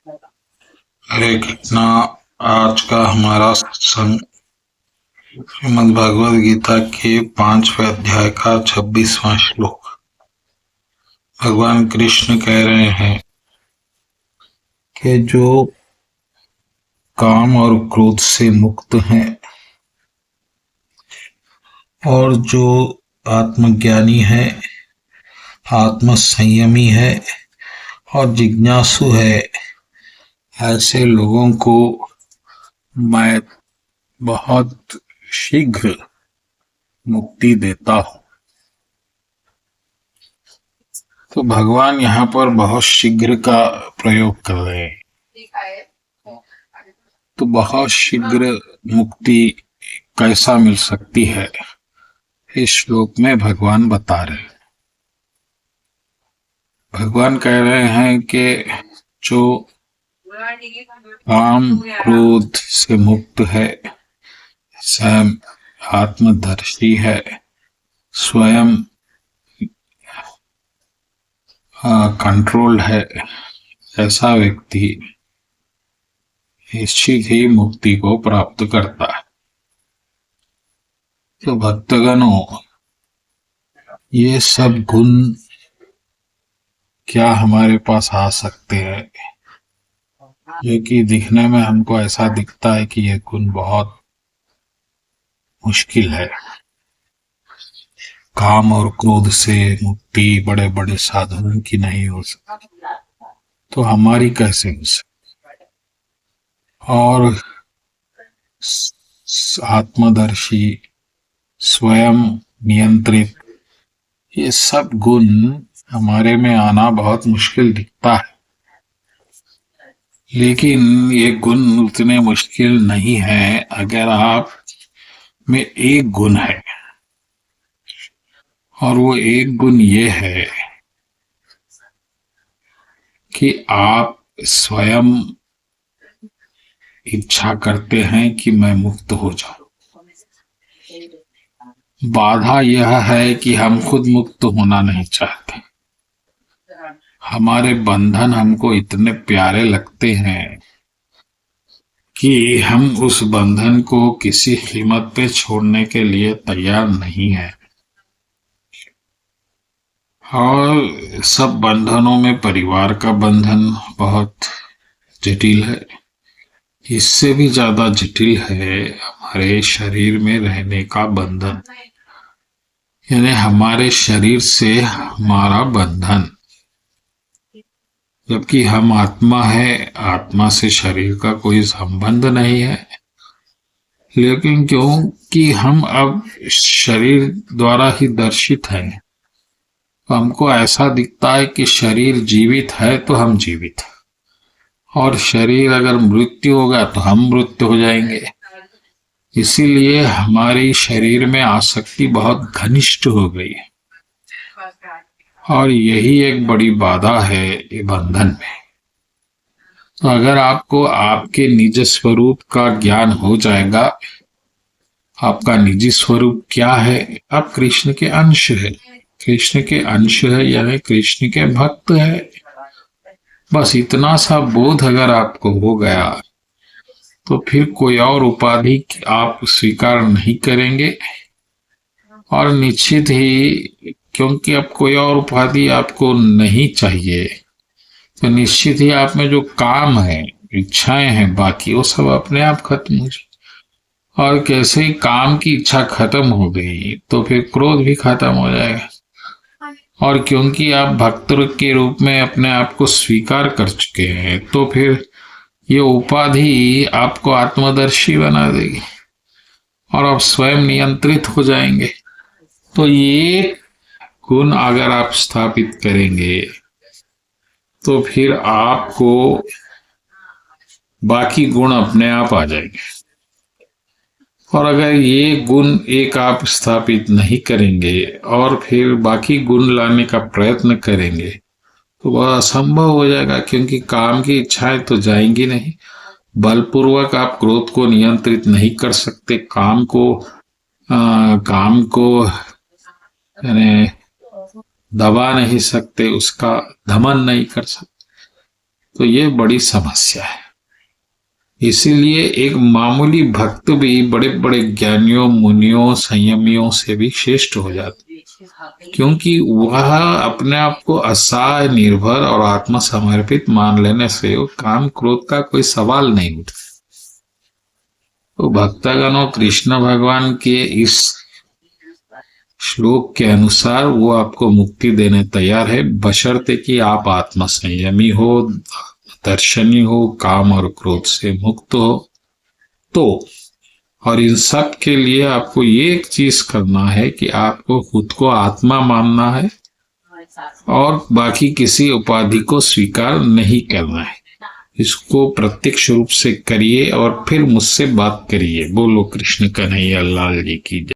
हरे कृष्णा। आज का हमारा सत्संग श्रीमद् भगवद गीता के 5वें अध्याय का 26वां श्लोक। भगवान कृष्ण कह रहे हैं कि जो काम और क्रोध से मुक्त हैं और जो आत्मज्ञानी है, आत्म संयमी है और जिज्ञासु है, ऐसे लोगों को मैं बहुत शीघ्र मुक्ति देता हूँ। तो भगवान यहाँ पर बहुत शीघ्र का प्रयोग कर रहे हैं। तो बहुत शीघ्र मुक्ति कैसा मिल सकती है, इस श्लोक में भगवान बता रहे हैं। भगवान कह रहे हैं कि जो काम क्रोध से मुक्त है, स्वयं आत्मदर्शी है, स्वयं कंट्रोल्ड है, ऐसा व्यक्ति निश्चित ही मुक्ति को प्राप्त करता है। तो भक्तगणों, ये सब गुण क्या हमारे पास आ सकते हैं, जो कि दिखने में हमको ऐसा दिखता है कि ये गुण बहुत मुश्किल है। काम और क्रोध से मुक्ति बड़े बड़े साधनों की नहीं हो सकती, तो हमारी कैसे हो सकती। और आत्मदर्शी, स्वयं नियंत्रित, ये सब गुण हमारे में आना बहुत मुश्किल दिखता है, लेकिन ये गुण उतने मुश्किल नहीं है अगर आप में एक गुण है, और वो एक गुण ये है कि आप स्वयं इच्छा करते हैं कि मैं मुक्त हो जाऊं। बाधा यह है कि हम खुद मुक्त होना नहीं चाहते। हमारे बंधन हमको इतने प्यारे लगते हैं कि हम उस बंधन को किसी कीमत पे छोड़ने के लिए तैयार नहीं है। और सब बंधनों में परिवार का बंधन बहुत जटिल है। इससे भी ज्यादा जटिल है हमारे शरीर में रहने का बंधन, यानी हमारे शरीर से हमारा बंधन। जबकि हम आत्मा है, आत्मा से शरीर का कोई संबंध नहीं है, लेकिन क्योंकि हम अब शरीर द्वारा ही दर्शित हैं, तो हमको ऐसा दिखता है कि शरीर जीवित है तो हम जीवित हैं, और शरीर अगर मृत्यु होगा तो हम मृत्यु हो जाएंगे। इसीलिए हमारी शरीर में आसक्ति बहुत घनिष्ठ हो गई है, और यही एक बड़ी बाधा है ये बंधन में। तो अगर आपको आपके निज स्वरूप का ज्ञान हो जाएगा, आपका निजी स्वरूप क्या है, आप कृष्ण के अंश है, कृष्ण के अंश है, यानी कृष्ण के भक्त है। बस इतना सा बोध अगर आपको हो गया तो फिर कोई और उपाधि आप स्वीकार नहीं करेंगे, और निश्चित ही, क्योंकि अब कोई और उपाधि आपको नहीं चाहिए, तो निश्चित ही आप में जो काम है, इच्छाएं हैं, बाकी वो सब अपने आप खत्म हो जाए। और कैसे ही काम की इच्छा खत्म हो गई तो फिर क्रोध भी खत्म हो जाएगा। और क्योंकि आप भक्त के रूप में अपने आप को स्वीकार कर चुके हैं, तो फिर ये उपाधि आपको आत्मदर्शी बना देगी और आप स्वयं नियंत्रित हो जाएंगे। तो ये गुण अगर आप स्थापित करेंगे तो फिर आपको बाकी गुण अपने आप आ जाएंगे। और अगर ये गुण एक आप स्थापित नहीं करेंगे और फिर बाकी गुण लाने का प्रयत्न करेंगे तो वह असंभव हो जाएगा, क्योंकि काम की इच्छाएं तो जाएंगी नहीं। बलपूर्वक आप क्रोध को नियंत्रित नहीं कर सकते, काम को यानी दबा नहीं सकते, उसका दमन नहीं कर सकते। तो ये बड़ी समस्या है। इसीलिए एक मामूली भक्त भी बड़े बड़े ज्ञानियों, मुनियों, संयमियों से भी श्रेष्ठ हो जाते, क्योंकि वह अपने आप को असहाय, निर्भर और आत्मसमर्पित मान लेने से वो काम क्रोध का कोई सवाल नहीं उठता। तो भक्तगणों, कृष्ण भगवान के इस श्लोक के अनुसार वो आपको मुक्ति देने तैयार है, बशर्ते कि आप आत्मसंयमी हो, दर्शनी हो, काम और क्रोध से मुक्त हो। तो और इन सब के लिए आपको ये एक चीज करना है कि आपको खुद को आत्मा मानना है और बाकी किसी उपाधि को स्वीकार नहीं करना है। इसको प्रत्यक्ष रूप से करिए और फिर मुझसे बात करिए। बोलो कृष्ण कन्हैया लाल जी की जय।